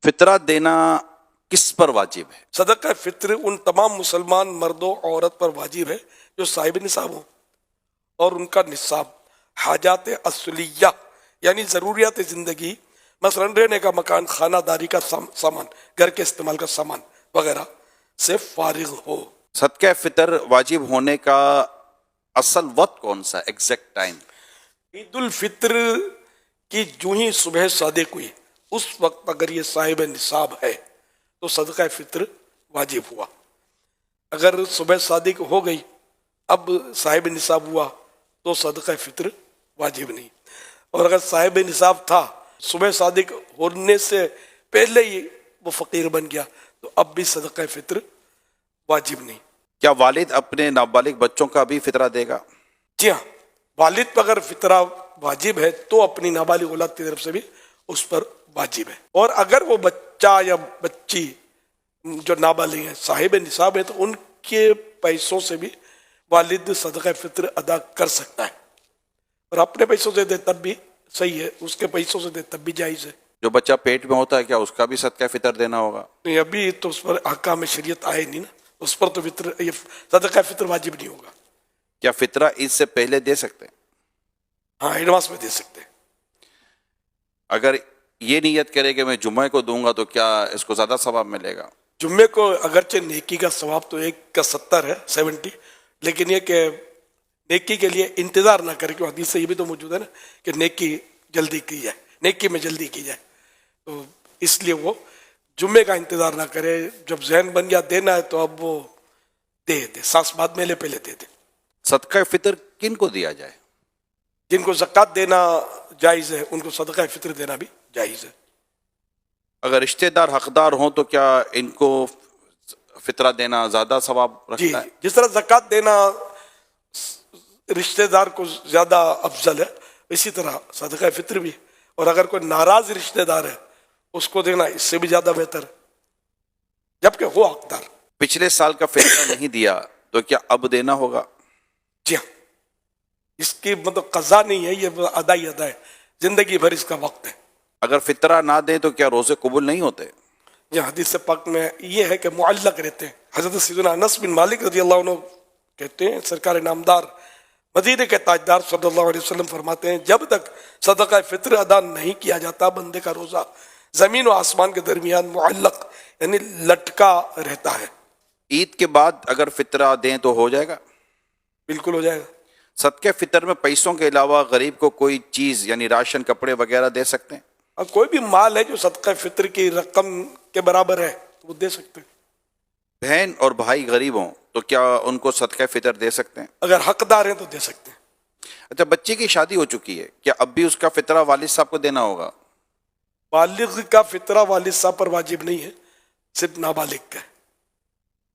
فطرہ دینا کس پر واجب ہے؟ صدقہ فطر ان تمام مسلمان مردوں عورت پر واجب ہے جو صاحب نصاب ہوں اور ان کا نصاب حاجات اصلیہ یعنی ضروریات زندگی مثلا رہنے کا مکان، خانہ داری کا سامان، گھر کے استعمال کا سامان وغیرہ سے فارغ ہو۔ صدقہ فطر واجب ہونے کا اصل وقت کون سا، ایگزیکٹ ٹائم؟ عید الفطر کی جو ہی صبح صادق ہوئی اس وقت اگر یہ صاحب نصاب ہے تو صدقہ فطر واجب ہوا۔ اگر صبح صادق ہو گئی اب صاحب نصاب ہوا تو صدقہ فطر واجب نہیں، اور اگر صاحب نصاب تھا صبح صادق ہونے سے پہلے ہی وہ فقیر بن گیا تو اب بھی صدقہ فطر واجب نہیں۔ کیا والد اپنے نابالغ بچوں کا بھی فطرہ دے گا؟ جی ہاں، والد پر اگر فطرہ واجب ہے تو اپنی نابالغ اولاد کی طرف سے بھی اس پر واجب ہے، اور اگر وہ بچہ یا بچی جو نابالغ ہے صاحب نصاب ہے تو ان کے پیسوں سے بھی والد صدقہ فطر ادا کر سکتا ہے، اور اپنے پیسوں سے دے تب بھی صحیح ہے، اس کے پیسوں سے دے تب بھی جائز ہے۔ جو بچہ پیٹ میں ہوتا ہے کیا اس کا بھی صدقہ فطر دینا ہوگا؟ نہیں، ابھی تو اس پر احکام شریعت آئے نہیں نا، اس پر تو فطر یہ صدقہ فطر واجب نہیں ہوگا۔ کیا فطرہ عید سے پہلے دے سکتے ہیں؟ ہاں، ایڈوانس میں دے سکتے ہیں۔ اگر یہ نیت کرے کہ میں جمعہ کو دوں گا تو کیا اس کو زیادہ ثواب ملے گا؟ جمعے کو اگرچہ نیکی کا ثواب تو 1/70 ہے 70، لیکن یہ کہ نیکی کے لیے انتظار نہ کرے، کہ حدیث سے یہ بھی تو موجود ہے نا کہ نیکی جلدی کی جائے، نیکی میں جلدی کی جائے، تو اس لیے وہ جمعے کا انتظار نہ کرے، جب ذہن بن گیا دینا ہے تو اب وہ دے سانس بعد میں لے پہلے دے دے۔ صدقہ فطر کن کو دیا جائے؟ جن کو زکوٰۃ دینا جائز ہے ان کو صدقہ فطر دینا بھی جائز ہے۔ اگر رشتہ دار حقدار ہوں تو کیا ان کو فطرہ دینا زیادہ ثواب جی، رکھتا ہے؟ جس طرح زکوٰۃ دینا رشتہ دار کو زیادہ افضل ہے اسی طرح صدقہ فطر بھی، اور اگر کوئی ناراض رشتہ دار ہے اس کو دینا اس سے بھی زیادہ بہتر ہے، جبکہ وہ حقدار۔ پچھلے سال کا فطرہ نہیں دیا تو کیا اب دینا ہوگا؟ جی ہاں، اس کی مطلب قضا نہیں ہے، یہ ادا ہی ادا ہے، زندگی بھر اس کا وقت ہے۔ اگر فطرہ نہ دیں تو کیا روزے قبول نہیں ہوتے؟ یہ حدیث پاک میں یہ ہے کہ معلق رہتے ہیں۔ حضرت سیدنا انس بن مالک رضی اللہ عنہ کہتے ہیں سرکار نامدار مدینے کے تاجدار صلی اللہ علیہ وسلم فرماتے ہیں جب تک صدقہ فطر ادا نہیں کیا جاتا بندے کا روزہ زمین و آسمان کے درمیان معلق یعنی لٹکا رہتا ہے۔ عید کے بعد اگر فطرہ دیں تو ہو جائے گا؟ بالکل ہو جائے گا۔ صدقہ فطر میں پیسوں کے علاوہ غریب کو کوئی چیز یعنی راشن، کپڑے وغیرہ دے سکتے ہیں؟ اور کوئی بھی مال ہے جو صدقہ فطر کی رقم کے برابر ہے وہ دے سکتے ہیں۔ بہن اور بھائی غریب ہوں تو کیا ان کو صدقہ فطر دے سکتے ہیں؟ اگر حقدار ہیں تو دے سکتے ہیں۔ اچھا، بچے کی شادی ہو چکی ہے، کیا اب بھی اس کا فطرہ والد صاحب کو دینا ہوگا؟ بالغ کا فطرہ والد صاحب پر واجب نہیں ہے، صرف نابالغ کا ہے۔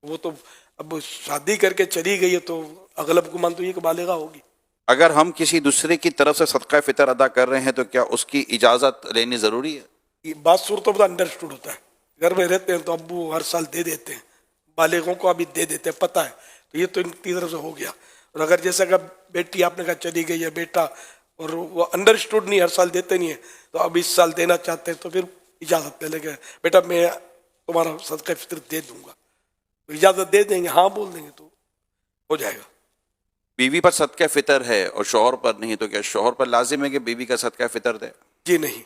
وہ تو اب شادی کر کے چلی گئی ہے تو اغلب گمان تو یہ کہ بالغہ ہوگی۔ اگر ہم کسی دوسرے کی طرف سے صدقہ فطر ادا کر رہے ہیں تو کیا اس کی اجازت لینی ضروری ہے؟ یہ بات صورتوں میں انڈرسٹوڈ ہوتا ہے، گھر میں رہتے ہیں تو ابو ہر سال دے دیتے ہیں، بالغوں کو ابھی دے دیتے ہیں، پتہ ہے، تو یہ تو ان کی طرف سے ہو گیا۔ اور اگر جیسے اگر بیٹی آپ نے کہا چلی گئی ہے بیٹا اور وہ انڈرسٹوڈ نہیں، ہر سال دیتے نہیں ہیں، تو اب اس سال دینا چاہتے ہیں تو پھر اجازت لے لیں گے، بیٹا میں تمہارا صدقہ فطر دے دوں گا، تو اجازت دے دیں گے، ہاں بول دیں گے تو ہو جائے گا۔ بیوی پر صدقہ فطر ہے اور شوہر پر نہیں تو کیا شوہر پر لازم ہے کہ بیوی کا صدقہ فطر دے؟ جی نہیں۔